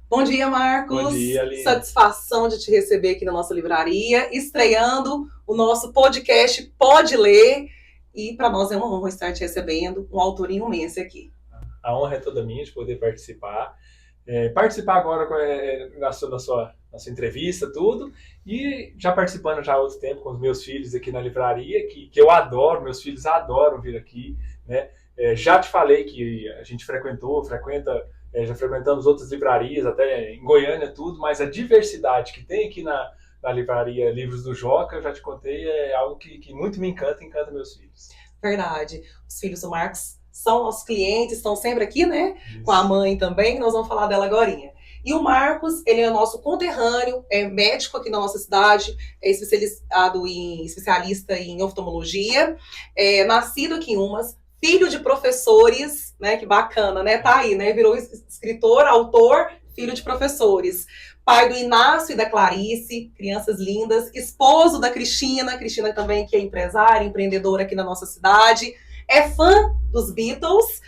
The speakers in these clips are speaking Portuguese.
Bom dia, Marcos. Bom dia, Aline. Satisfação de te receber aqui na nossa livraria, estreando o nosso podcast Pode Ler. E para nós é uma honra estar te recebendo, um autor imenso aqui. A honra é toda minha de poder participar. Participar agora na sua entrevista, tudo. E já participando já há outro tempo com os meus filhos aqui na livraria, que eu adoro, meus filhos adoram vir aqui, né? Já te falei que a gente já frequentamos outras livrarias, até em Goiânia, tudo, mas a diversidade que tem aqui na livraria Livros do Joca, eu já te contei, é algo que muito me encanta e encanta meus filhos. Verdade. Os filhos do Marcos são nossos clientes, estão sempre aqui, né? Isso. Com a mãe também, nós vamos falar dela agorinha. E o Marcos, ele é nosso conterrâneo, é médico aqui na nossa cidade, é especialista em oftalmologia, nascido aqui em Umas, filho de professores, né? Que bacana, né? Tá aí, né? Virou escritor, autor, filho de professores. Pai do Inácio e da Clarice, crianças lindas. Esposo da Cristina também que é empresária, empreendedora aqui na nossa cidade. É fã dos Beatles,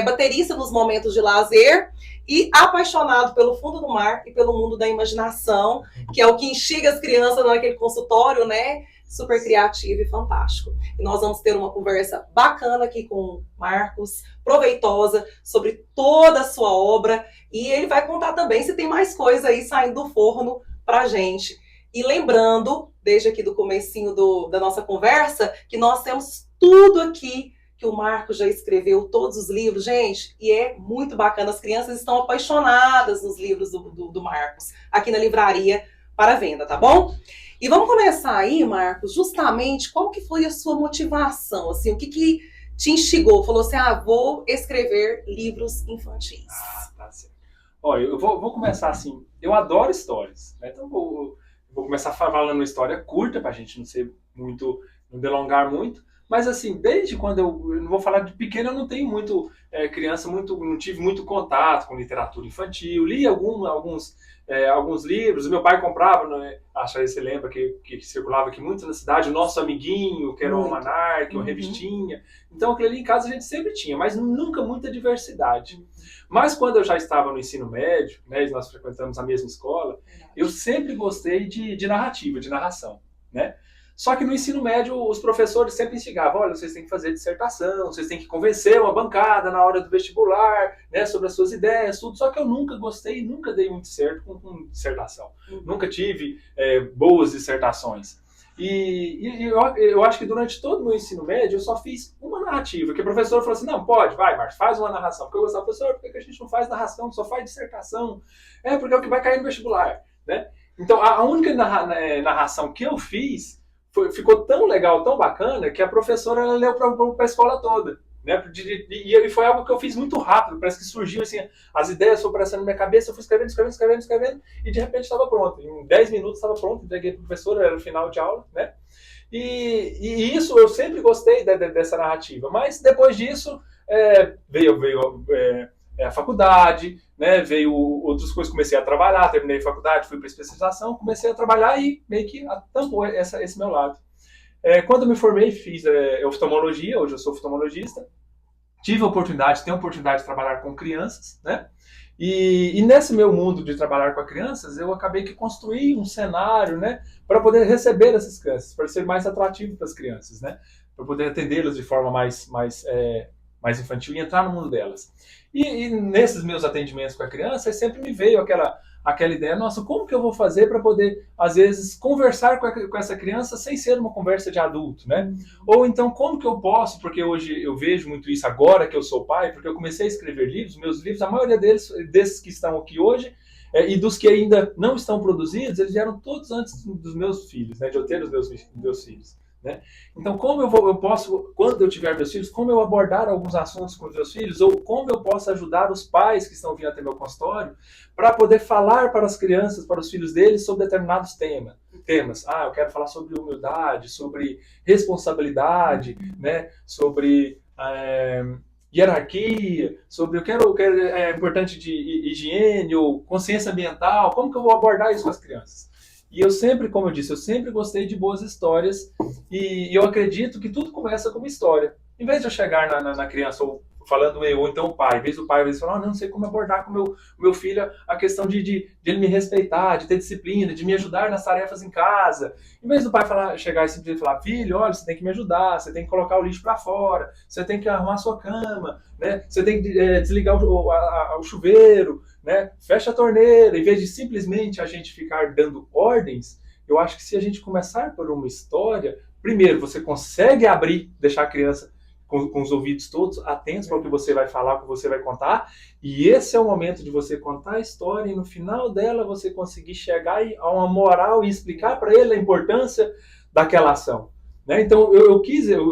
baterista nos momentos de lazer e apaixonado pelo fundo do mar e pelo mundo da imaginação, que é o que instiga as crianças naquele consultório, né? Super criativo e fantástico. E nós vamos ter uma conversa bacana aqui com o Marcos, proveitosa, sobre toda a sua obra. E ele vai contar também se tem mais coisa aí saindo do forno pra gente. E lembrando, desde aqui do comecinho da nossa conversa, que nós temos tudo aqui que o Marcos já escreveu, todos os livros, gente, e é muito bacana. As crianças estão apaixonadas nos livros do Marcos, aqui na livraria para venda, tá bom? E vamos começar aí, Marcos, justamente qual que foi a sua motivação, assim, o que te instigou? Falou assim, vou escrever livros infantis. Tá certo. Olha, eu vou começar assim, eu adoro histórias, né? Então eu vou começar falando uma história curta, pra gente não delongar muito, mas assim, desde quando eu não vou falar de pequeno, eu não tenho não tive muito contato com literatura infantil, li alguns livros, meu pai comprava, né? Acho que você lembra que circulava aqui muito na cidade, o Nosso Amiguinho, que era um almanac, uma revistinha. Então aquilo ali em casa a gente sempre tinha, mas nunca muita diversidade. Mas quando eu já estava no ensino médio, né, nós frequentamos a mesma escola, eu sempre gostei de narrativa, de narração, né? Só que no ensino médio os professores sempre instigavam, olha, vocês têm que fazer dissertação, vocês têm que convencer uma bancada na hora do vestibular, né, sobre as suas ideias, tudo. Só que eu nunca gostei, nunca dei muito certo com dissertação. Nunca tive boas dissertações. E eu acho que durante todo o meu ensino médio eu só fiz uma narrativa, que o professor falou assim, não, vai, Marcos, faz uma narração. Porque eu gostava, professor, por que a gente não faz narração, só faz dissertação? Porque é o que vai cair no vestibular, né? Então, a única narração que eu fiz ficou tão legal, tão bacana, que a professora ela leu para a escola toda. Né? E foi algo que eu fiz muito rápido, parece que surgiu assim, as ideias foram aparecendo na minha cabeça, eu fui escrevendo, e de repente estava pronto. Em 10 minutos estava pronto, entreguei para a professora, era o final de aula, né? E isso eu sempre gostei dessa narrativa, mas depois disso veio a faculdade, né? Veio outras coisas, comecei a trabalhar, terminei a faculdade, fui para especialização, comecei a trabalhar e meio que tampou esse meu lado. Quando eu me formei, fiz oftalmologia, hoje eu sou oftalmologista, tenho a oportunidade de trabalhar com crianças, né? E nesse meu mundo de trabalhar com crianças, eu acabei que construí um cenário, né, para poder receber essas crianças, para ser mais atrativo para as crianças, né, para poder atendê-las de forma mais infantil e entrar no mundo delas. E nesses meus atendimentos com a criança, sempre me veio aquela ideia, nossa, como que eu vou fazer para poder, às vezes, conversar com essa criança sem ser uma conversa de adulto, né? Ou então, como que eu posso, porque hoje eu vejo muito isso agora que eu sou pai, porque eu comecei a escrever livros, meus livros, a maioria desses que estão aqui hoje, e dos que ainda não estão produzidos, eles vieram todos antes dos meus filhos, né? De eu ter os meus filhos. Né? Então, como eu posso, quando eu tiver meus filhos, como eu abordar alguns assuntos com os meus filhos, ou como eu posso ajudar os pais que estão vindo até meu consultório para poder falar para as crianças, para os filhos deles, sobre determinados temas. Eu quero falar sobre humildade, sobre responsabilidade, né? Sobre hierarquia, sobre é importante de higiene ou consciência ambiental, como que eu vou abordar isso com as crianças? E eu sempre, como eu disse, eu sempre gostei de boas histórias e eu acredito que tudo começa com uma história. Em vez de eu chegar na criança ou falando eu, ou então o pai, em vez do pai, às vezes falar, não sei como abordar com o meu filho a questão de ele me respeitar, de ter disciplina, de me ajudar nas tarefas em casa. Em vez do pai chegar e simplesmente falar, filho, olha, você tem que me ajudar, você tem que colocar o lixo para fora, você tem que arrumar a sua cama, né? Você tem que desligar o chuveiro, né? Fecha a torneira, em vez de simplesmente a gente ficar dando ordens. Eu acho que se a gente começar por uma história, primeiro, você consegue abrir, deixar a criança com os ouvidos todos atentos para o que você vai falar, o que você vai contar, e esse é o momento de você contar a história e no final dela você conseguir chegar a uma moral e explicar para ele a importância daquela ação. Né? Então, eu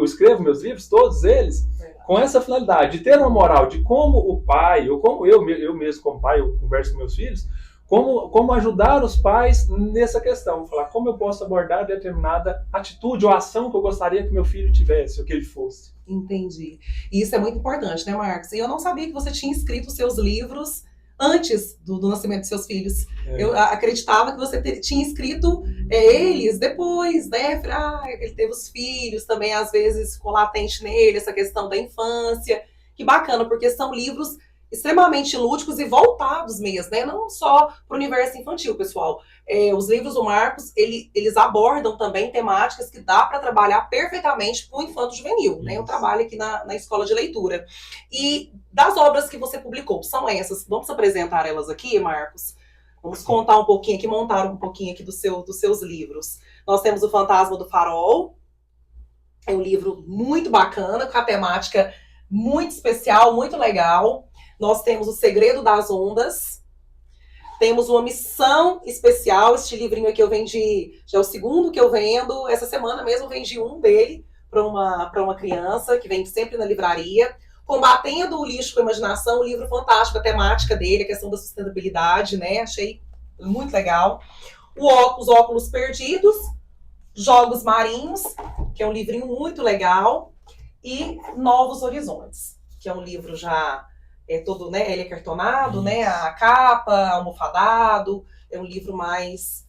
escrevo meus livros, todos eles, com essa finalidade, de ter uma moral de como o pai, ou como eu mesmo como pai, eu converso com meus filhos, como ajudar os pais nessa questão, falar como eu posso abordar determinada atitude ou ação que eu gostaria que meu filho tivesse, ou que ele fosse. Entendi. E isso é muito importante, né, Marcos? E eu não sabia que você tinha escrito os seus livros antes do nascimento de seus filhos. Eu acreditava que você tinha escrito eles depois, né? Ele teve os filhos também, às vezes ficou latente nele essa questão da infância. Que bacana, porque são livros extremamente lúdicos e voltados mesmo, né? Não só para o universo infantil, pessoal. Os livros do Marcos, eles abordam também temáticas que dá para trabalhar perfeitamente com o infanto-juvenil, né? Eu trabalho aqui na escola de leitura. E das obras que você publicou, são essas. Vamos apresentar elas aqui, Marcos? Vamos contar um pouquinho aqui, montar um pouquinho aqui dos seus livros. Nós temos O Fantasma do Farol. É um livro muito bacana, com a temática muito especial, muito legal. Nós temos O Segredo das Ondas. Temos Uma Missão Especial. Este livrinho aqui eu vendi, já é o segundo que eu vendo. Essa semana mesmo eu vendi um dele para uma criança que vem sempre na livraria. Combatendo o Lixo com a Imaginação, um livro fantástico, a temática dele, a questão da sustentabilidade, né? Achei muito legal. Os Óculos Perdidos, Jogos Marinhos, que é um livrinho muito legal. E Novos Horizontes, que é um livro já todo, né, ele é cartonado, né, a capa, almofadado, é um livro mais,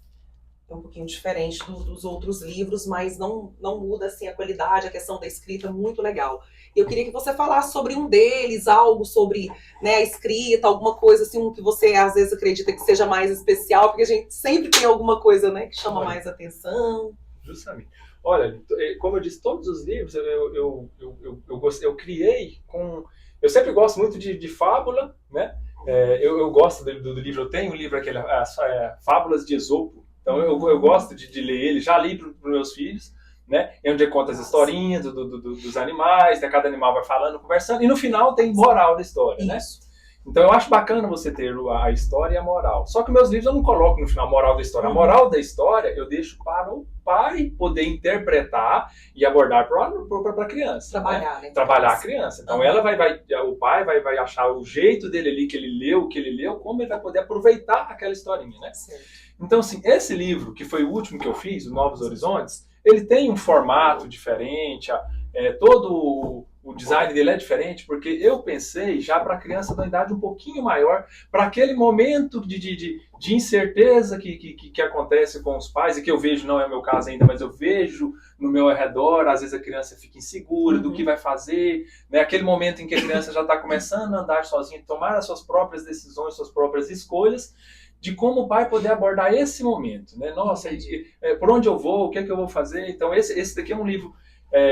um pouquinho diferente dos outros livros, mas não muda assim a qualidade, a questão da escrita, muito legal. Eu queria que você falasse sobre um deles, algo sobre, né, a escrita, alguma coisa assim, que você às vezes acredita que seja mais especial, porque a gente sempre tem alguma coisa, né, que chama mais atenção. Justamente. Olha, como eu disse, todos os livros eu criei com... Eu sempre gosto muito de fábula, né? Eu gosto do livro, eu tenho um livro aquele, Fábulas de Esopo, então eu gosto de ler ele, já li para os meus filhos, né? É onde conta as historinhas dos animais, né? Cada animal vai falando, conversando, e no final tem moral da história, né? Então eu acho bacana você ter a história e a moral. Só que meus livros eu não coloco no final a moral da história. A moral da história eu deixo para o pai poder interpretar e abordar para a criança. Trabalhar, né? Trabalhar a criança. Então o pai vai achar o jeito dele ali que ele leu, como ele vai poder aproveitar aquela historinha, né? Certo. Então, assim, esse livro, que foi o último que eu fiz, o Novos Horizontes, ele tem um formato diferente, todo o design dele é diferente, porque eu pensei já para a criança da idade um pouquinho maior, para aquele momento de incerteza que acontece com os pais, e que eu vejo, não é o meu caso ainda, mas eu vejo no meu redor, às vezes a criança fica insegura do que vai fazer, né? Aquele momento em que a criança já está começando a andar sozinha, tomar as suas próprias decisões, suas próprias escolhas, de como o pai poder abordar esse momento, né? Nossa, por onde eu vou, o que é que eu vou fazer? Então esse daqui é um livro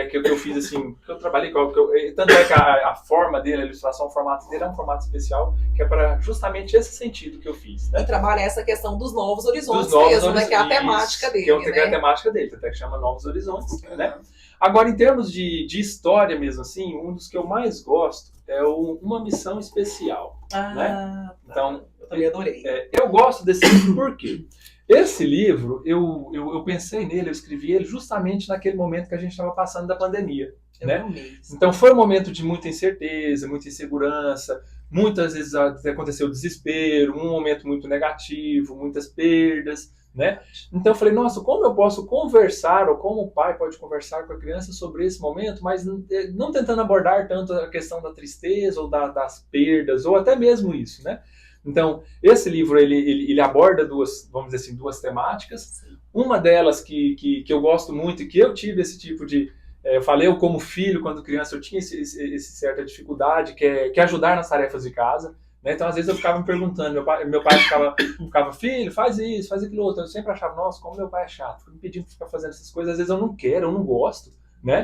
que eu fiz assim, que eu trabalhei com, tanto é que a forma dele, a ilustração, o formato dele é um formato especial, que é para justamente esse sentido que eu fiz, né? E trabalha essa questão dos novos horizontes mesmo, né? Que é a temática dele, que é a temática dele, até que chama Novos Horizontes, né? Agora, em termos de história mesmo assim, um dos que eu mais gosto é Uma Missão Especial, né? Então, eu também adorei. Eu gosto desse livro por quê? Esse livro, eu pensei nele, eu escrevi ele justamente naquele momento que a gente estava passando da pandemia, né? Então foi um momento de muita incerteza, muita insegurança, muitas vezes aconteceu desespero, um momento muito negativo, muitas perdas, né? Então eu falei, nossa, como eu posso conversar, ou como o pai pode conversar com a criança sobre esse momento, mas não tentando abordar tanto a questão da tristeza, ou das perdas, ou até mesmo isso, né? Então, esse livro, ele aborda vamos dizer assim, duas temáticas. Uma delas que eu gosto muito e que eu tive esse tipo de eu falei, eu como filho, quando criança, eu tinha esse certa dificuldade, que é ajudar nas tarefas de casa. Né? Então, às vezes, eu ficava me perguntando, meu pai ficava, filho, faz isso, faz aquilo outro. Eu sempre achava, nossa, como meu pai é chato, fica me pedindo para ficar fazendo essas coisas, às vezes eu não quero, eu não gosto, né?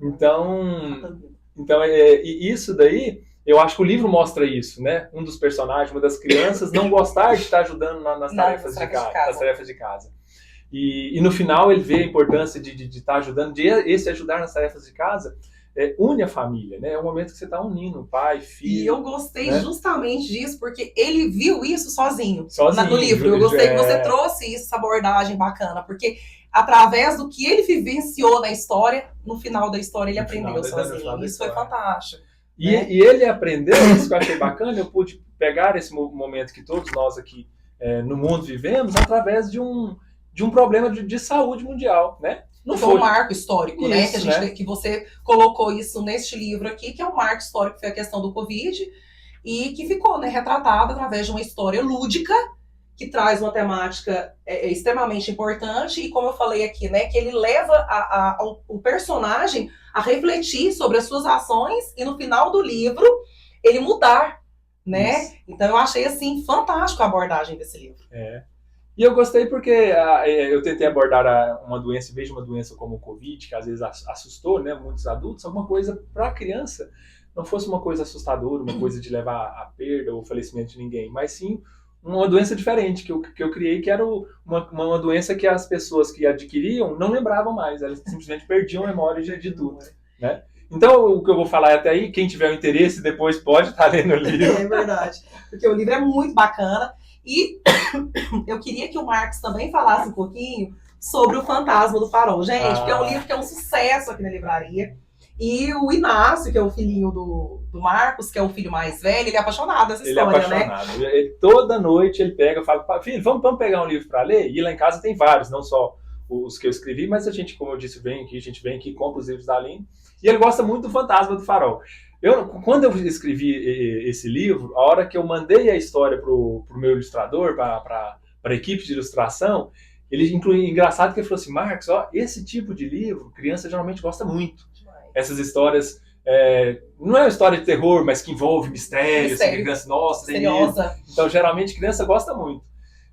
Então e isso daí, eu acho que o livro mostra isso, né? Um dos personagens, uma das crianças, não gostar de estar ajudando nas tarefas de casa. E no final ele vê a importância de estar ajudando, esse ajudar nas tarefas de casa, une a família, né? É um momento que você está unindo pai, filho. E eu gostei, né, justamente disso, porque ele viu isso sozinho no livro. Eu gostei que você trouxe isso, essa abordagem bacana, porque através do que ele vivenciou na história, no final da história ele aprendeu sozinho. Isso foi fantástico. E ele aprendeu, isso que eu achei bacana, eu pude pegar esse momento que todos nós aqui no mundo vivemos através de um problema de saúde mundial, né? Não foi um marco histórico, isso, né? Que você colocou isso neste livro aqui, que é um marco histórico, que foi a questão do Covid, e que ficou, né, retratado através de uma história lúdica, que traz uma temática extremamente importante, e como eu falei aqui, né, que ele leva o personagem a refletir sobre as suas ações, e no final do livro, ele mudar, né? Isso. Então eu achei, assim, fantástico a abordagem desse livro. E eu gostei porque eu tentei abordar uma doença, em vez de uma doença como o Covid, que às vezes assustou, né, muitos adultos, alguma coisa para a criança não fosse uma coisa assustadora, uma coisa de levar à perda ou falecimento de ninguém, mas sim uma doença diferente que eu criei, que era uma doença que as pessoas que adquiriam não lembravam mais, elas simplesmente perdiam a memória de tudo, né? Então, o que eu vou falar até aí, quem tiver o interesse depois pode estar lendo o livro. É verdade, porque o livro é muito bacana. E eu queria que o Marcos também falasse um pouquinho sobre o Fantasma do Farol. Gente, porque é um livro que é um sucesso aqui na livraria. E o Inácio, que é o filhinho do Marcos, que é o filho mais velho, ele é apaixonado nessa história, né? Ele é apaixonado. Né? Toda noite ele pega e fala, filho, vamos pegar um livro para ler? E lá em casa tem vários, não só os que eu escrevi, mas a gente, como eu disse, a gente vem aqui, compra os livros da Aline. E ele gosta muito do Fantasma do Farol. Quando eu escrevi esse livro, a hora que eu mandei a história pro meu ilustrador, para a equipe de ilustração, ele incluiu, engraçado que ele falou assim, Marcos, esse tipo de livro, criança geralmente gosta muito. Essas histórias, não é uma história de terror, mas que envolve mistério. Assim, criança, nossa, tem medo. Então, geralmente, criança gosta muito.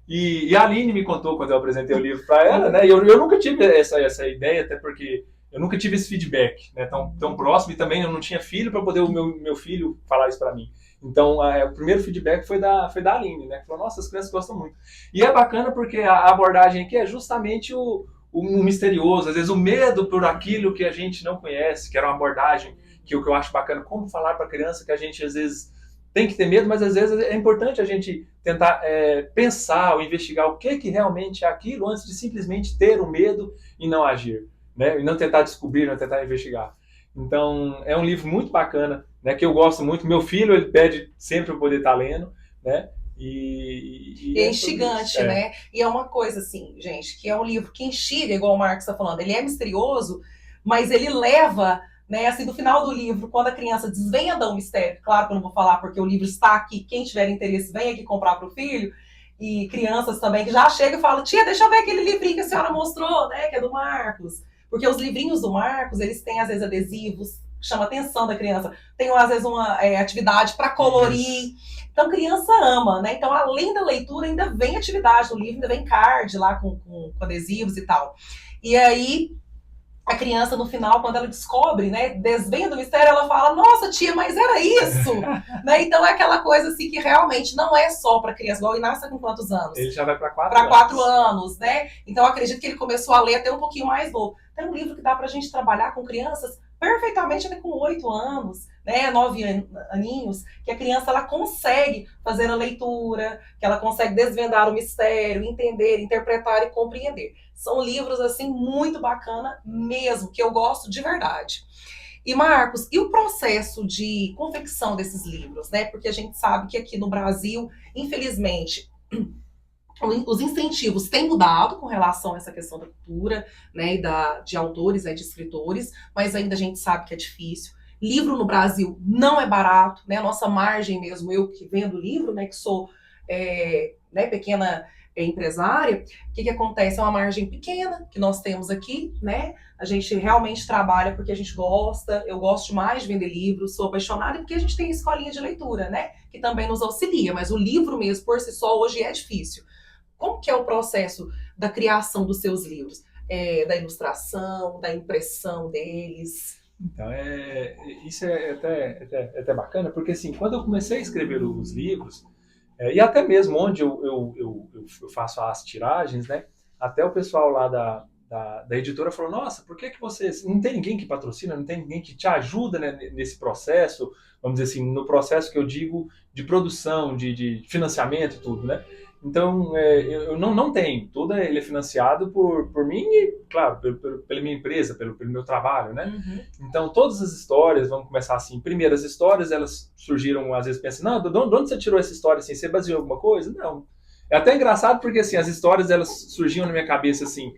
E a Aline me contou quando eu apresentei o livro para ela, né? E eu nunca tive essa ideia, até porque eu nunca tive esse feedback, né, tão próximo, e também eu não tinha filho para poder o meu filho falar isso para mim. Então, o primeiro feedback foi da Aline, né, que falou, nossa, as crianças gostam muito. E é bacana porque a abordagem aqui é justamente o misterioso, às vezes o medo por aquilo que a gente não conhece, que era uma abordagem que eu acho bacana, como falar para a criança que a gente, às vezes, tem que ter medo, mas às vezes é importante a gente tentar pensar ou investigar o que realmente é aquilo antes de simplesmente ter o medo e não agir. Né? E não tentar descobrir, não tentar investigar. Então, é um livro muito bacana, né? Que eu gosto muito. Meu filho, ele pede sempre para poder estar lendo, né? E é instigante, né? E é uma coisa assim, gente, que é um livro que instiga, igual o Marcos está falando, ele é misterioso, mas ele leva, né, assim, no final do livro, quando a criança desvenda um mistério, claro que eu não vou falar porque o livro está aqui, quem tiver interesse, vem aqui comprar para o filho, e crianças também que já chegam e falam, tia, deixa eu ver aquele livrinho que a senhora mostrou, né, que é do Marcos. Porque os livrinhos do Marcos, eles têm, às vezes, adesivos, chama a atenção da criança. Tem, às vezes, uma atividade para colorir. Então, criança ama, né? Então, além da leitura, ainda vem atividade no livro, ainda vem card lá com adesivos e tal. E aí, a criança, no final, quando ela descobre, né, desvenda o mistério, ela fala, nossa, tia, mas era isso! Né? Então, é aquela coisa, assim, que realmente não é só para criança. Igual o Inácio com quantos anos? Ele já vai para 4 anos. Para 4 anos, né? Então, eu acredito que ele começou a ler até um pouquinho mais novo. Tem um livro que dá pra gente trabalhar com crianças perfeitamente até com 8 anos, né, 9 aninhos, que a criança ela consegue fazer a leitura, que ela consegue desvendar o mistério, entender, interpretar e compreender. São livros, assim, muito bacana mesmo, que eu gosto de verdade. E, Marcos, e o processo de confecção desses livros, né? Porque a gente sabe que aqui no Brasil, infelizmente, os incentivos têm mudado com relação a essa questão da cultura, né, e de autores, de escritores, mas ainda a gente sabe que é difícil. Livro no Brasil não é barato, né, a nossa margem mesmo, eu que vendo livro, né, que sou pequena empresária, o que acontece? É uma margem pequena que nós temos aqui, né? A gente realmente trabalha porque a gente gosta, eu gosto demais de vender livros, sou apaixonada porque a gente tem escolinha de leitura, né? Que também nos auxilia, mas o livro mesmo por si só hoje é difícil. Como que é o processo da criação dos seus livros? Da ilustração, da impressão deles? Então, isso é até bacana, porque assim, quando eu comecei a escrever os livros, e até mesmo onde eu faço as tiragens, né? Até o pessoal lá da editora falou, nossa, por que você... Não tem ninguém que patrocina, não tem ninguém que te ajuda, né, nesse processo, vamos dizer assim, no processo que eu digo de produção, de financiamento e tudo, né? Então, eu não tenho. Tudo ele é financiado por mim e, claro, pela minha empresa, pelo meu trabalho, né? Uhum. Então, todas as histórias, vamos começar assim, primeiras histórias, elas surgiram, às vezes, pensando, não, de onde você tirou essa história, assim? Você baseou em alguma coisa? Não. É até engraçado porque, assim, as histórias, elas surgiam na minha cabeça, assim,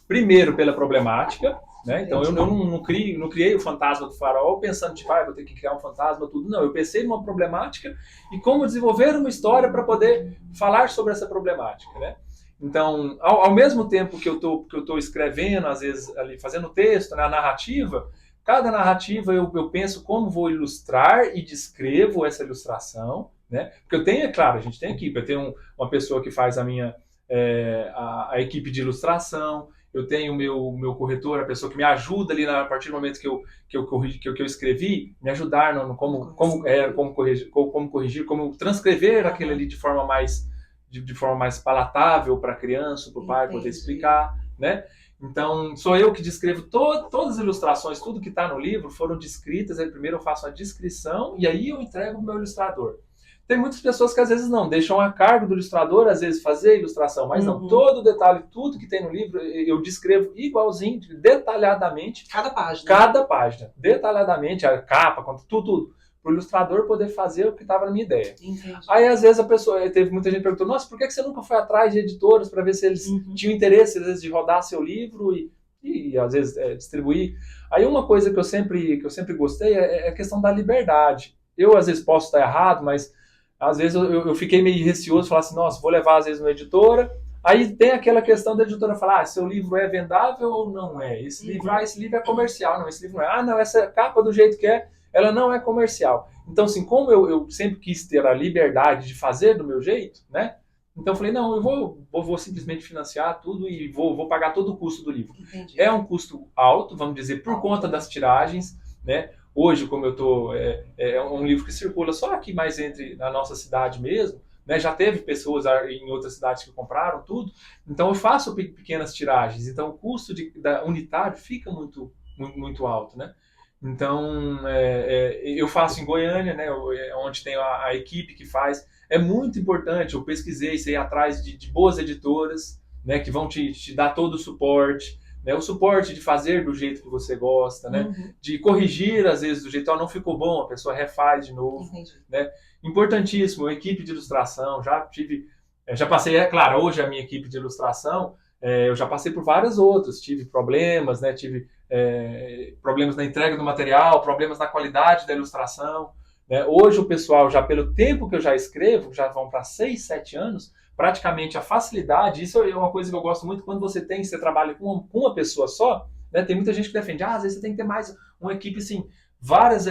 primeiro pela problemática, né? Então eu não criei o fantasma do farol pensando, tipo, vou ter que criar um fantasma, tudo. Não, eu pensei numa problemática e como desenvolver uma história para poder falar sobre essa problemática, né? Então, ao mesmo tempo que eu tô escrevendo, às vezes, ali, fazendo texto, né, a narrativa, cada narrativa eu penso como vou ilustrar e descrevo essa ilustração, né? Porque eu tenho, é claro, a gente tem equipe, eu tenho uma pessoa que faz a minha a equipe de ilustração, eu tenho o meu corretor, a pessoa que me ajuda ali a partir do momento que eu escrevi, me ajudar no como corrigir, como transcrever aquilo ali de forma mais palatável para a criança, para o pai poder explicar, né? Então, sou eu que descrevo todas as ilustrações, tudo que está no livro foram descritas, aí primeiro eu faço a descrição e aí eu entrego o meu ilustrador. Tem muitas pessoas que às vezes não, deixam a cargo do ilustrador, às vezes fazer a ilustração, mas não, todo detalhe, tudo que tem no livro, eu descrevo igualzinho, detalhadamente. Cada página, detalhadamente, a capa, tudo. Para o ilustrador poder fazer o que estava na minha ideia. Entendi. Aí às vezes teve muita gente que perguntou, nossa, por que você nunca foi atrás de editoras para ver se eles tinham interesse, às vezes, de rodar seu livro e às vezes distribuir? Aí uma coisa que eu sempre gostei é a questão da liberdade. Eu às vezes posso estar errado, mas às vezes eu fiquei meio receoso, falar assim, nossa, vou levar às vezes uma editora. Aí tem aquela questão da editora falar, seu livro é vendável ou não é? Esse livro é comercial. Não, esse livro não é. Não, essa capa do jeito que é, ela não é comercial. Então, assim, como eu sempre quis ter a liberdade de fazer do meu jeito, né? Então eu falei, não, eu vou simplesmente financiar tudo e vou pagar todo o custo do livro. Entendi. É um custo alto, vamos dizer, por conta das tiragens, né? Hoje, como eu estou, é um livro que circula só aqui mais na nossa cidade mesmo, né? Já teve pessoas em outras cidades que compraram tudo, então eu faço pequenas tiragens, então o custo unitário fica muito, muito, muito alto, né? Então, eu faço em Goiânia, né? Onde tem a equipe que faz. É muito importante, eu pesquisei, sei atrás de boas editoras, né? Que vão te dar todo o suporte, né? O suporte de fazer do jeito que você gosta, né? De corrigir, às vezes, do jeito, não ficou bom, a pessoa refaz de novo. Né? Importantíssimo, equipe de ilustração, já passei, é claro, hoje a minha equipe de ilustração, eu já passei por várias outras, tive problemas, né? Tive problemas na entrega do material, problemas na qualidade da ilustração, né? Hoje o pessoal, já pelo tempo que eu já escrevo, já vão para 6, 7 anos, praticamente a facilidade, isso é uma coisa que eu gosto muito, quando você trabalha com uma pessoa só, né? Tem muita gente que defende, às vezes você tem que ter mais uma equipe, assim, várias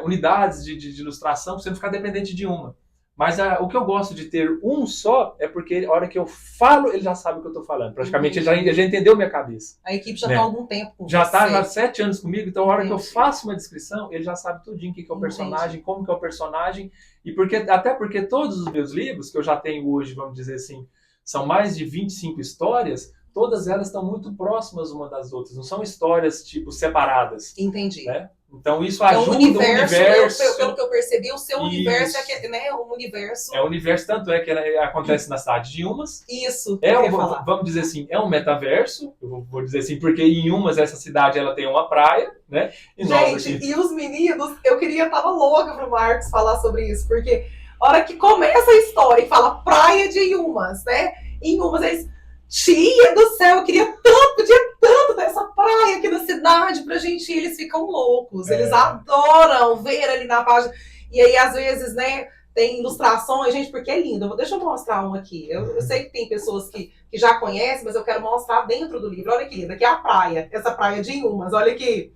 unidades de ilustração, para você não ficar dependente de uma. Mas o que eu gosto de ter um só é porque a hora que eu falo, ele já sabe o que eu estou falando. Praticamente ele já entendeu minha cabeça. A equipe já está há algum tempo com já você. está há 7 anos comigo, então a hora que eu faço uma descrição, ele já sabe tudinho o que é o personagem, como que é o personagem. E até porque todos os meus livros, que eu já tenho hoje, vamos dizer assim, são mais de 25 histórias, todas elas estão muito próximas uma das outras. Não são histórias, tipo, separadas. Entendi. Né? Então isso ajuda o universo. Pelo que eu percebi, o seu universo é um universo. É um universo, tanto é que acontece na cidade de Umas. Isso. Vamos dizer assim, é um metaverso. Eu vou dizer assim, porque em Umas essa cidade ela tem uma praia, né? E os meninos, eu tava louca pro Marcos falar sobre isso, porque a hora que começa a história e fala praia de Umas, né? Em Umas eles, tia do céu, eu queria tanto dessa praia aqui na cidade pra gente ir. Eles ficam loucos, eles adoram ver ali na página. E aí, às vezes, né, tem ilustrações, gente, porque é lindo. Deixa eu mostrar um aqui. Eu sei que tem pessoas que já conhecem, mas eu quero mostrar dentro do livro. Olha que lindo, aqui é a praia, essa praia de Inhumas. Olha aqui,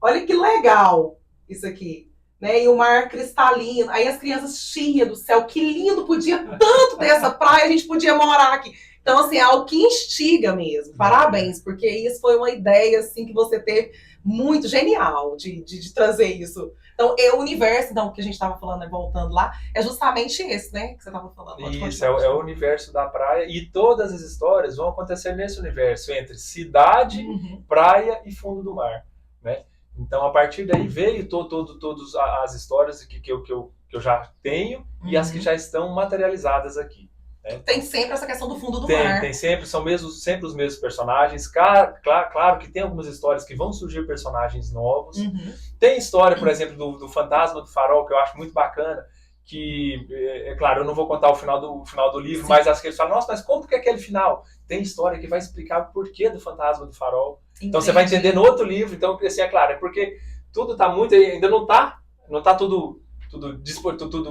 olha que legal isso aqui. Né? E o mar cristalino. Aí as crianças chiam do céu, que lindo, podia tanto ter essa praia, a gente podia morar aqui. Então, assim, é algo que instiga mesmo. Parabéns, porque isso foi uma ideia, assim, que você teve muito genial de trazer isso. Então, o universo, então, que a gente estava falando, né, voltando lá, é justamente esse, né, que você estava falando. Isso, é o universo da praia, e todas as histórias vão acontecer nesse universo, entre cidade, praia e fundo do mar, né? Então, a partir daí veio todas as histórias que eu já tenho e as que já estão materializadas aqui. Né? Tem sempre essa questão do fundo do mar. Tem sempre, são sempre os mesmos personagens. Claro que tem algumas histórias que vão surgir personagens novos. Tem história, por exemplo, do Fantasma do Farol, que eu acho muito bacana, que, é claro, eu não vou contar o final do livro, sim, mas acho que eles falam, nossa, mas como que é aquele final? Tem história que vai explicar o porquê do Fantasma do Farol. Entendi. Então você vai entender no outro livro. Então, assim, é claro, é porque tudo está muito, ainda não tá tudo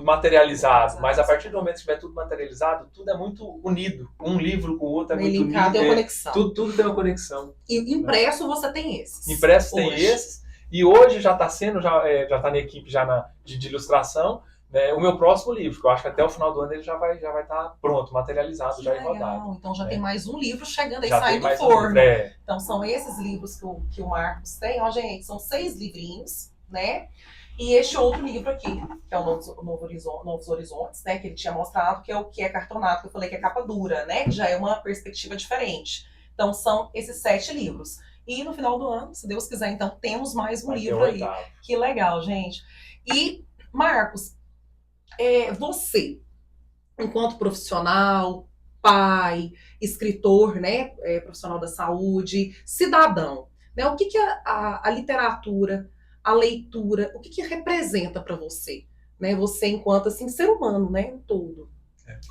materializado, mas a partir do momento que estiver tudo materializado, tudo é muito unido. Um livro com o outro é muito unido. Tem uma conexão. Tudo tem uma conexão. E impresso, né? Você tem esses. Impresso hoje. Tem esses. E hoje já está sendo, já está na equipe já de ilustração, né, o meu próximo livro, que eu acho que até o final do ano ele já vai estar pronto, materializado, já rodado. Então já tem mais um livro chegando aí, já saindo do forno. Então são esses livros que o Marcos tem. Ó, gente, são 6 livrinhos, né? E este outro livro aqui, que é o Novos Horizontes, né? Que ele tinha mostrado, que é o que é cartonado, que eu falei que é capa dura, né? Que já é uma perspectiva diferente. Então são esses 7 livros. E no final do ano, se Deus quiser, então temos mais um livro aí. Que legal, gente. E, Marcos, você, enquanto profissional, pai, escritor, né? Profissional da saúde, cidadão, né? O que a literatura, a leitura, o que representa para você? Né? Você enquanto, assim, ser humano, né? Um todo.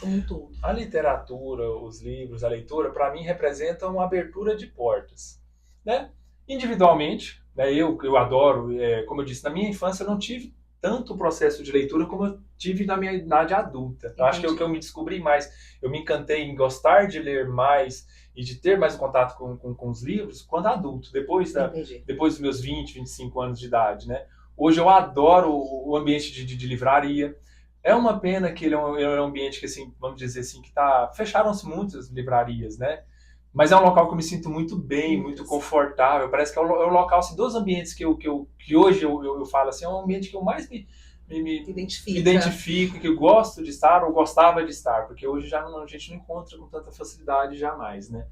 Como um todo. A literatura, os livros, a leitura, para mim, representam uma abertura de portas. Né? Individualmente, né? Eu adoro, como eu disse, na minha infância eu não tive tanto processo de leitura como eu tive na minha idade adulta. Eu acho que é o que eu me descobri mais. Eu me encantei em gostar de ler mais e de ter mais contato com os livros quando adulto, depois dos meus 20, 25 anos de idade. Né? Hoje eu adoro o ambiente de livraria. É uma pena que ele é um ambiente que, assim, vamos dizer assim, que fecharam-se muitas livrarias, né? Mas é um local que eu me sinto muito bem, muito confortável. Parece que é o local, assim, dos ambientes que hoje eu falo assim, é um ambiente que eu mais me identifico, que eu gosto de estar ou gostava de estar, porque hoje a gente não encontra com tanta facilidade jamais, né?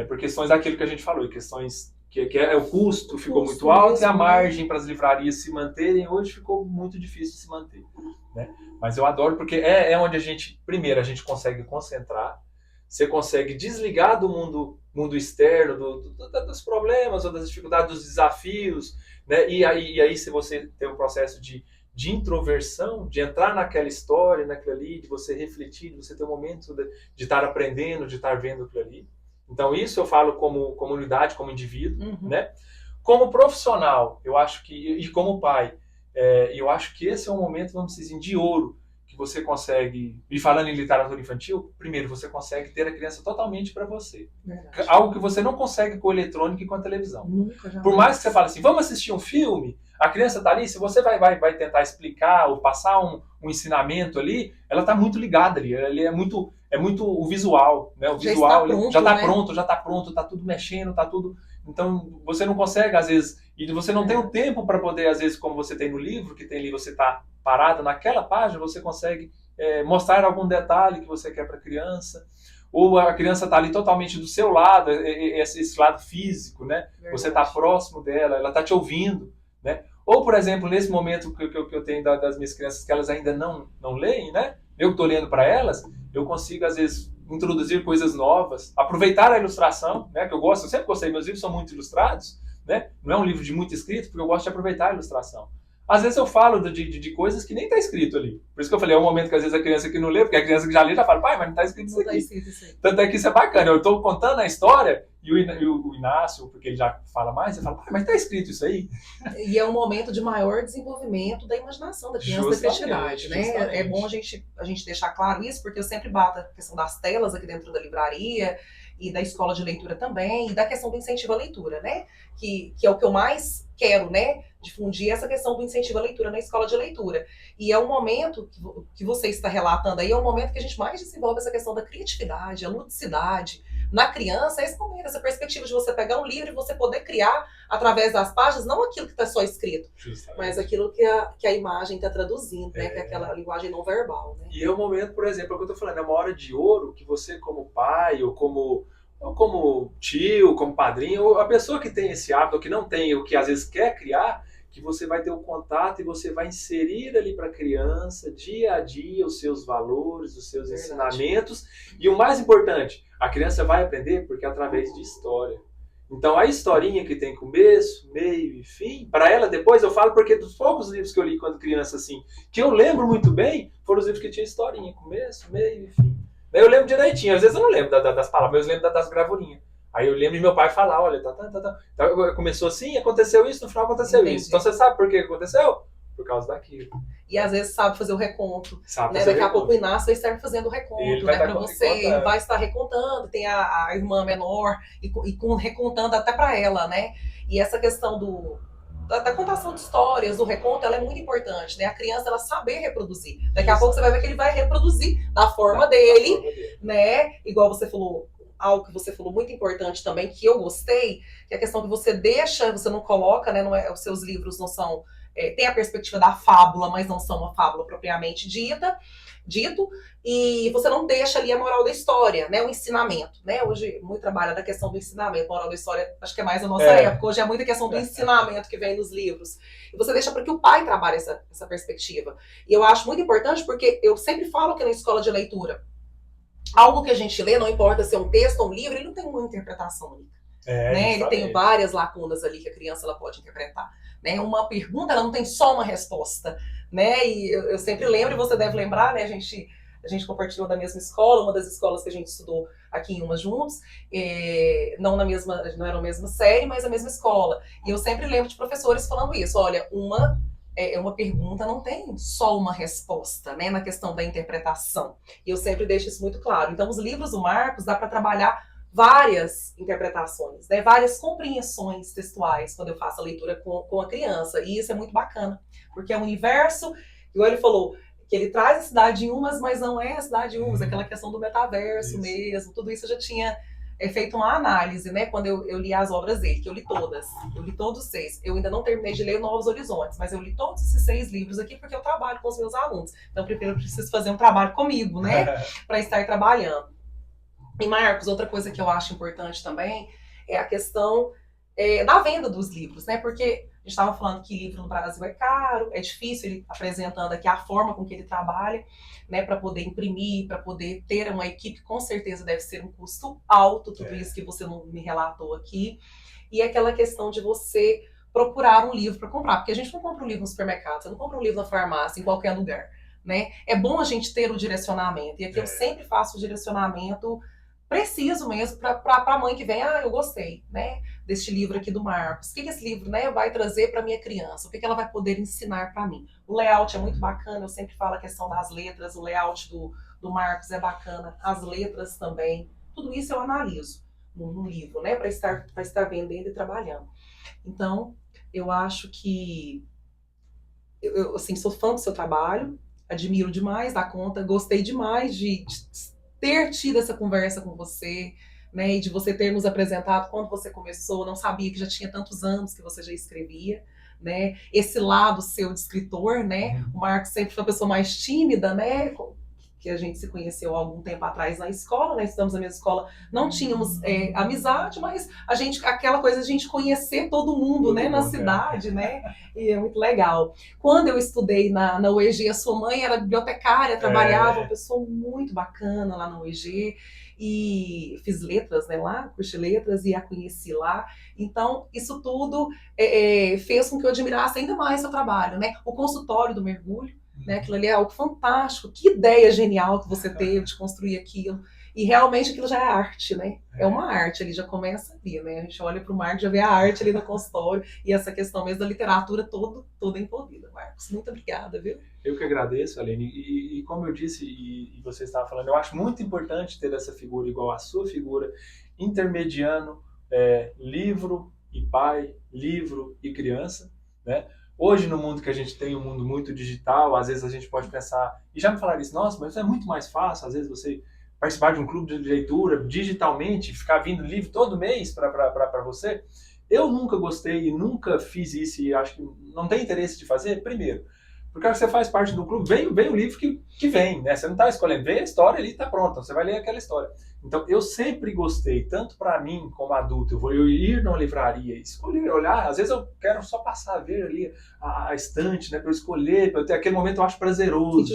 Por questões daquilo que a gente falou, questões que o custo ficou muito alto e a margem para as livrarias se manterem, hoje ficou muito difícil de se manter, né? Mas eu adoro porque é onde primeiro a gente consegue concentrar, você consegue desligar do mundo externo, dos problemas ou das dificuldades, dos desafios, né? E aí se você tem um processo de introversão, de entrar naquela história, naquilo ali, de você refletir, de você ter um momento de estar aprendendo, de estar vendo aquilo ali. Então isso eu falo como comunidade, como indivíduo, né? Como profissional, eu acho que, e como pai, eu acho que esse é um momento, vamos dizer assim, de ouro, que você consegue, e falando em literatura infantil, primeiro, você consegue ter a criança totalmente para você. Verdade. Algo que você não consegue com o eletrônico e com a televisão. Por mais que você fale assim, vamos assistir um filme, a criança está ali, se você vai tentar explicar ou passar um ensinamento ali, ela está muito ligada ali, é muito o visual, né? O visual já está pronto, está tudo mexendo, está tudo... Então, você não consegue, às vezes, e você não tem o tempo para poder, às vezes, como você tem no livro, que tem ali, você está parado naquela página, você consegue mostrar algum detalhe que você quer para a criança, ou a criança está ali totalmente do seu lado, esse lado físico, né? Verdade. Você está próximo dela, ela está te ouvindo, né? Ou, por exemplo, nesse momento que eu tenho das minhas crianças, que elas ainda não leem, né? Eu estou lendo para elas, eu consigo, às vezes, introduzir coisas novas, aproveitar a ilustração, né? Que eu sempre gostei, meus livros são muito ilustrados, né? Não é um livro de muito escrito, porque eu gosto de aproveitar a ilustração. Às vezes eu falo de coisas que nem tá escrito ali. Por isso que eu falei, é um momento que às vezes a criança que não lê, porque a criança que já lê já fala, pai, mas não tá escrito isso aqui. Tanto é que isso é bacana. Eu tô contando a história e o Inácio, porque ele já fala mais, ele fala, pai, mas tá escrito isso aí? E é um momento de maior desenvolvimento da imaginação da criança, da criatividade, né? É bom a gente deixar claro isso, porque eu sempre bato a questão das telas aqui dentro da livraria e da escola de leitura também, e da questão do incentivo à leitura, né? Que é o que eu mais quero, né? Difundir essa questão do incentivo à leitura na escola de leitura. E é um momento que você está relatando aí, é um momento que a gente mais desenvolve essa questão da criatividade, a ludicidade. Na criança, é esse momento, essa perspectiva de você pegar um livro e você poder criar, através das páginas, não aquilo que está só escrito, justamente, mas aquilo que a imagem está traduzindo, né? Que é aquela linguagem não verbal. Né? E é um momento, por exemplo, é o que eu estou falando, é uma hora de ouro que você, como pai, ou como tio, como padrinho, ou a pessoa que tem esse hábito, ou que não tem, ou que às vezes quer criar, que você vai ter um contato e você vai inserir ali para a criança, dia a dia, os seus valores, os seus ensinamentos. E o mais importante, a criança vai aprender porque é através de história. Então, a historinha que tem começo, meio e fim, para ela depois, eu falo porque dos poucos livros que eu li quando criança, assim, que eu lembro muito bem, foram os livros que tinham historinha, começo, meio e fim. Daí eu lembro direitinho, às vezes eu não lembro das palavras, mas eu lembro das gravurinhas. Aí eu lembro de meu pai falar, olha, Então, começou assim, aconteceu isso, no final aconteceu isso. Então você sabe por que aconteceu? Por causa daquilo. E às vezes sabe fazer o reconto. Né? Daqui a pouco o Inácio vai estar fazendo o reconto, né, para você. Ele vai estar recontando, tem a irmã menor e recontando até para ela, né? E essa questão da contação de histórias, do reconto, ela é muito importante, né? A criança, ela saber reproduzir. Daqui a pouco você vai ver que ele vai reproduzir da forma dele, né? Igual você falou, algo que você falou muito importante também, que eu gostei, que é a questão que você deixa, você não coloca, né? Não é, os seus livros não são... tem a perspectiva da fábula, mas não são uma fábula propriamente dito, e você não deixa ali a moral da história, né, o ensinamento, né, hoje muito trabalha da questão do ensinamento, moral da história, acho que é mais a nossa época, hoje é muita questão do ensinamento que vem nos livros, e você deixa para que o pai trabalhe essa perspectiva, e eu acho muito importante porque eu sempre falo que na escola de leitura, algo que a gente lê, não importa se é um texto ou um livro, ele não tem uma interpretação única. Né? Ele tem várias lacunas ali que a criança ela pode interpretar. Né? Uma pergunta, ela não tem só uma resposta. Né? E eu sempre lembro, e você deve lembrar, né? A gente compartilhou da mesma escola, uma das escolas que a gente estudou aqui em Umas juntos, não era a mesma série, mas a mesma escola. E eu sempre lembro de professores falando isso, olha, uma pergunta não tem só uma resposta, né, na questão da interpretação. E eu sempre deixo isso muito claro. Então, os livros do Marcos dá para trabalhar várias interpretações, né, várias compreensões textuais quando eu faço a leitura com a criança. E isso é muito bacana, porque é um universo, igual ele falou, que ele traz a cidade em Umas, mas não é a cidade em Umas, aquela questão do metaverso mesmo, tudo isso eu já tinha feito uma análise, né, quando eu li as obras dele, que eu li todas, eu li todos 6. Eu ainda não terminei de ler Novos Horizontes, mas eu li todos esses 6 livros aqui porque eu trabalho com os meus alunos. Então, primeiro eu preciso fazer um trabalho comigo, né, para estar trabalhando. E, Marcos, outra coisa que eu acho importante também é a questão da venda dos livros, né, porque a gente estava falando que livro no Brasil é caro, é difícil, ele apresentando aqui a forma com que ele trabalha, né, para poder imprimir, para poder ter uma equipe, com certeza deve ser um custo alto, tudo isso que você não me relatou aqui. E aquela questão de você procurar um livro para comprar, porque a gente não compra um livro no supermercado, você não compra um livro na farmácia, em qualquer lugar, né? É bom a gente ter o direcionamento, e aqui eu sempre faço o direcionamento preciso mesmo para a mãe que vem, eu gostei, né, deste livro aqui do Marcos. O que esse livro, né, vai trazer para minha criança? O que ela vai poder ensinar para mim? O layout é muito bacana, eu sempre falo a questão das letras, o layout do Marcos é bacana, as letras também. Tudo isso eu analiso no livro, né, para estar vendendo e trabalhando. Então, eu acho que eu assim, sou fã do seu trabalho, admiro demais da conta, gostei demais de ter tido essa conversa com você, né, e de você ter nos apresentado quando você começou, não sabia que já tinha tantos anos que você já escrevia, né, esse lado seu de escritor, né, o Marcos sempre foi uma pessoa mais tímida, né, que a gente se conheceu há algum tempo atrás na escola, né? Estudamos na mesma escola, não tínhamos amizade, mas aquela coisa de a gente conhecer todo mundo, né, na cidade, né? E é muito legal. Quando eu estudei na UEG, a sua mãe era bibliotecária, trabalhava, uma pessoa muito bacana lá na UEG, e fiz letras, né, lá, curso de letras, e a conheci lá. Então, isso tudo fez com que eu admirasse ainda mais seu trabalho, né? O consultório do mergulho, né? Aquilo ali é algo fantástico. Que ideia genial que você teve de construir aquilo. E realmente aquilo já é arte, né? É uma arte ali, já começa ali, né? A gente olha para o Marcos, já vê a arte ali no consultório e essa questão mesmo da literatura toda envolvida. Marcos, muito obrigada, viu? Eu que agradeço, Aline. E como eu disse, e você estava falando, eu acho muito importante ter essa figura igual a sua figura, intermediando livro e pai, livro e criança, né? Hoje, no mundo que a gente tem, um mundo muito digital, às vezes a gente pode pensar, e já me falaram isso, nossa, mas isso é muito mais fácil, às vezes você participar de um clube de leitura digitalmente, ficar vindo livro todo mês para você. Eu nunca gostei e nunca fiz isso, e acho que não tem interesse de fazer, primeiro, porque você faz parte do clube, vem o livro que vem, né? Você não está escolhendo, vem a história ali, está pronta, você vai ler aquela história. Então, eu sempre gostei, tanto para mim como adulto, eu vou ir numa livraria, escolher, olhar, às vezes eu quero só passar a ver ali a estante, né, para eu escolher, para eu ter aquele momento eu acho prazeroso,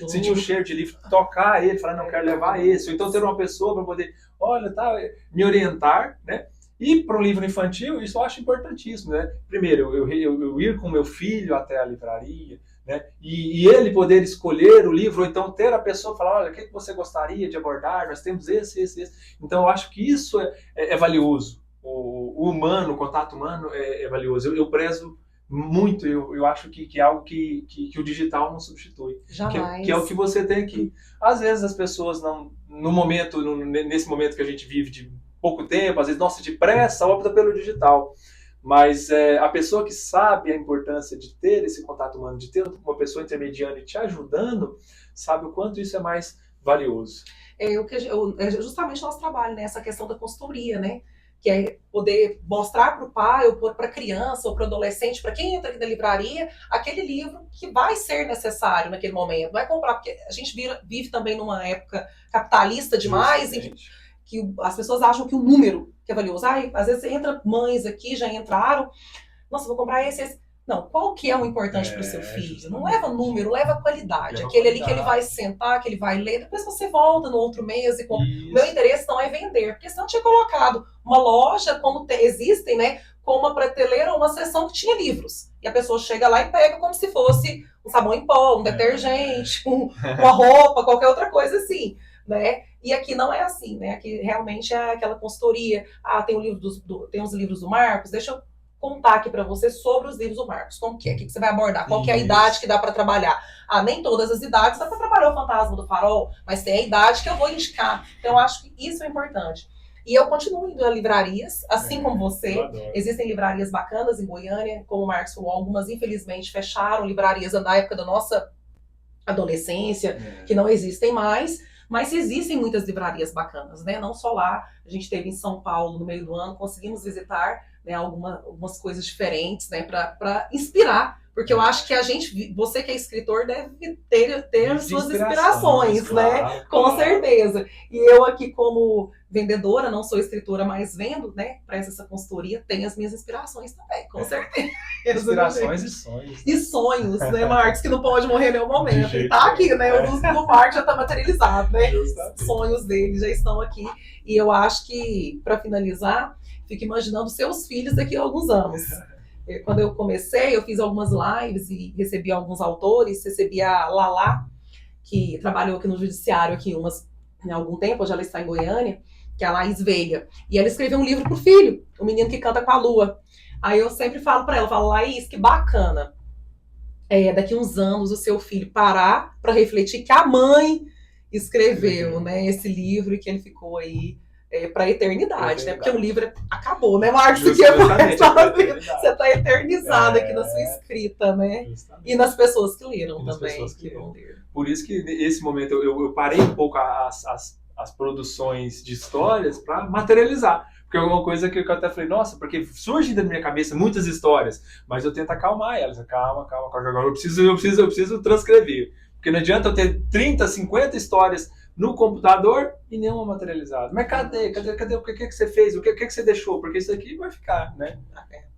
sentir o cheiro de livro, tocar ele, falar, não, quero levar esse, ou então ter uma pessoa para poder, olha, tá, me orientar, né? E para um livro infantil, isso eu acho importantíssimo, né? Primeiro, eu ir com meu filho até a livraria, né? E ele poder escolher o livro, ou então ter a pessoa falar, olha, o que você gostaria de abordar? Nós temos esse. Então, eu acho que isso é valioso. O humano, o contato humano é valioso. Eu prezo muito, eu acho que é algo que o digital não substitui. Jamais. Que é o que você tem aqui. Às vezes as pessoas não, nesse momento que a gente vive de pouco tempo, às vezes, nossa, depressa, opta pelo digital. Mas a pessoa que sabe a importância de ter esse contato humano, de ter uma pessoa intermediando e te ajudando, sabe o quanto isso é mais valioso. Justamente nosso trabalho, né? Essa questão da consultoria, né? Que é poder mostrar para o pai, ou para a criança, ou para o adolescente, para quem entra aqui na livraria, aquele livro que vai ser necessário naquele momento. Não é comprar, porque a gente vive também numa época capitalista demais, em que as pessoas acham que o número que é valioso. Às vezes entra mães aqui, já entraram, nossa, vou comprar esse. Não, qual que é o importante para o seu filho? Justamente. Não leva número, leva qualidade. Aquele ali que ele vai sentar, que ele vai ler, depois você volta no outro mês e compra. O meu interesse não é vender, porque senão eu tinha colocado uma loja, como existem, né, com uma prateleira ou uma seção que tinha livros. E a pessoa chega lá e pega como se fosse um sabão em pó, um detergente, uma roupa, qualquer outra coisa assim, né? E aqui não é assim, né? Aqui realmente é aquela consultoria. Tem tem os livros do Marcos, deixa eu contar aqui para você sobre os livros do Marcos. Como que é? O que você vai abordar? Qual que é a idade que dá para trabalhar? Nem todas as idades dá para trabalhar o Fantasma do Farol, mas tem a idade que eu vou indicar. Então, eu acho que isso é importante. E eu continuo indo a livrarias, assim como você. Existem livrarias bacanas em Goiânia, como o Marcos falou, algumas infelizmente fecharam, livrarias da época da nossa adolescência, que não existem mais. Mas existem muitas livrarias bacanas, né? Não só lá, a gente esteve em São Paulo no meio do ano, conseguimos visitar, né, algumas coisas diferentes, né, para inspirar. Porque eu acho que você que é escritor deve ter as suas inspirações, né? Com certeza. E eu aqui como vendedora, não sou escritora, mas vendo, né, para essa consultoria, tenho as minhas inspirações também, com certeza. Inspirações e sonhos. E sonhos, né, Marcos, que não pode morrer em nenhum momento. E tá aqui, né, o do Marcos já tá materializado, né? Justamente. Sonhos dele já estão aqui. E eu acho que, para finalizar, fico imaginando seus filhos daqui a alguns anos. Quando eu comecei, eu fiz algumas lives e recebi alguns autores, recebi a Lala, que trabalhou aqui no judiciário aqui há algum tempo, hoje ela está em Goiânia, que é a Laís Veiga. E ela escreveu um livro pro filho, O Menino que Canta com a Lua. Aí eu sempre falo para ela, eu falo, Laís, que bacana. Daqui uns anos o seu filho parar para refletir que a mãe escreveu, né, esse livro e que ele ficou aí para a eternidade, né? Porque o livro acabou, né, Marcos? Você está eternizado aqui na sua escrita, né? Justamente. E nas pessoas que leram também. Que vão ler. Por isso que nesse momento eu parei um pouco as produções de histórias para materializar. Porque é uma coisa que eu até falei, nossa, porque surgem da minha cabeça muitas histórias, mas eu tento acalmar elas. Calma, eu preciso transcrever. Porque não adianta eu ter 30, 50 histórias no computador e nenhuma materializada. Mas cadê? O que você fez? O que você deixou? Porque isso aqui vai ficar, né?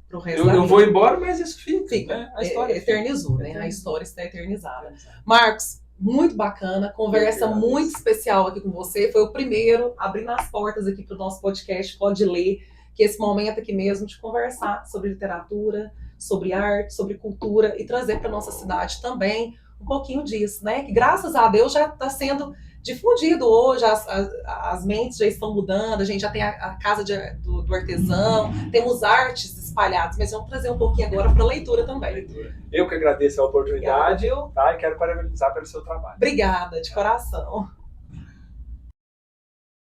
Pro resto da Eu vida. vou embora, mas isso fica. Fica. Né? A história Eternizou, fica. né? A história está eternizada. Marcos, muito bacana, conversa muito especial aqui com você. Foi o primeiro abrindo as portas aqui para o nosso podcast Pode Ler, que esse momento aqui mesmo de conversar sobre literatura, sobre arte, sobre cultura e trazer para nossa cidade também um pouquinho disso, né? Que graças a Deus já está sendo difundido hoje, as mentes já estão mudando, a gente já tem a casa do artesão, temos artes espalhadas, mas vamos trazer um pouquinho agora para a leitura também. Eu que agradeço a oportunidade, Obrigada, tá? E quero parabenizar pelo seu trabalho. Obrigada, de coração.